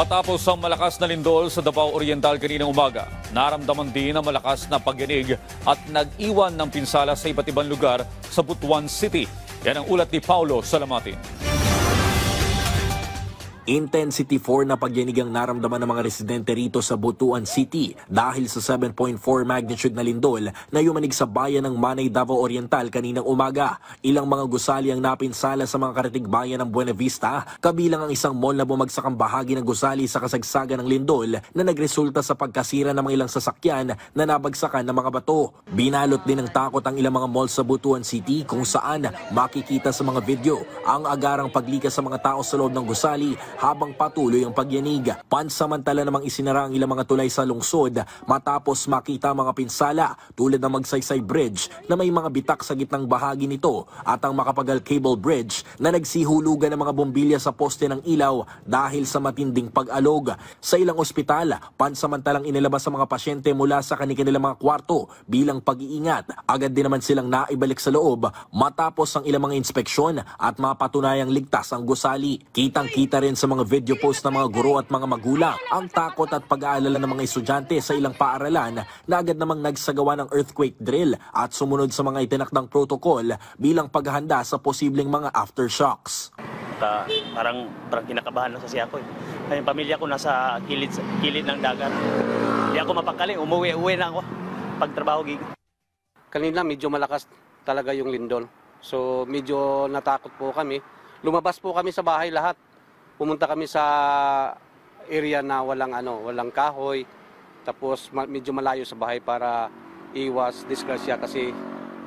Matapos ang malakas na lindol sa Davao Oriental kaninang umaga, naramdaman din ang malakas na pagyanig at nag-iwan ng pinsala sa iba't ibang lugar sa Butuan City. Yan ang ulat ni Paulo Salamatin. Intensity 4 na pagyanig ang naramdaman ng mga residente rito sa Butuan City dahil sa 7.4 magnitude na lindol na yumanig sa bayan ng Manay, Davao Oriental kaninang umaga. Ilang mga gusali ang napinsala sa mga karatig bayan ng Buena Vista, kabilang ang isang mall na bumagsak ang bahagi ng gusali sa kasagsagan ng lindol na nagresulta sa pagkasira ng mga ilang sasakyan na nabagsakan ng mga bato. Binalot din ng takot ang ilang mga mall sa Butuan City kung saan makikita sa mga video ang agarang paglikas sa mga tao sa loob ng gusali habang patuloy ang pagyanig. Pansamantala namang isinara ang ilang mga tulay sa lungsod matapos makita mga pinsala tulad ng Magsaysay Bridge na may mga bitak sa gitnang bahagi nito at ang Makapagal Cable Bridge na nagsihulugan ng mga bombilya sa poste ng ilaw dahil sa matinding pag-alog. Sa ilang ospital, pansamantalang inilabas ang mga pasyente mula sa kanilang mga kwarto bilang pag-iingat. Agad din naman silang naibalik sa loob matapos ang ilang mga inspeksyon at mapatunayang ligtas ang gusali. Kitang-kita rin sa mga video post ng mga guro at mga magulang ang takot at pag-aalala ng mga estudyante sa ilang paaralan na agad namang nagsagawa ng earthquake drill at sumunod sa mga itinakdang protocol bilang paghahanda sa posibleng mga aftershocks. Parang kinakabahan na kasi ako. Yung pamilya ko nasa kilid ng dagat. Hindi ako mapakali, umuwi na ako pagtrabaho gig. Kanina medyo malakas talaga yung lindol. So medyo natakot po kami. Lumabas po kami sa bahay lahat. Pumunta kami sa area na walang kahoy. Tapos medyo malayo sa bahay para iwas disgrasya kasi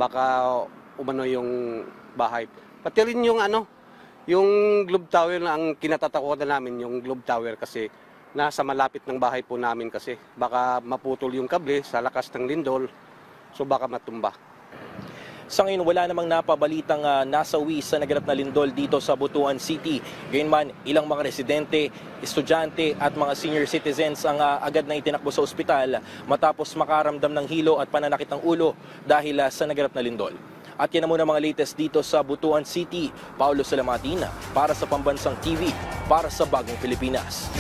baka umano yung bahay. Pati rin yung globe tower na ang kinatatakutan namin, yung globe tower kasi nasa malapit ng bahay po namin kasi baka maputol yung kable sa lakas ng lindol, so baka matumba. Sa ngayon, wala namang napabalitang nasawi sa naganap na lindol dito sa Butuan City. Gayunman, ilang mga residente, estudyante at mga senior citizens ang agad na itinakbo sa ospital matapos makaramdam ng hilo at pananakit ng ulo dahil sa naganap na lindol. At yan na muna mga latest dito sa Butuan City. Paulo Salamatin para sa Pambansang TV, para sa Bagong Pilipinas.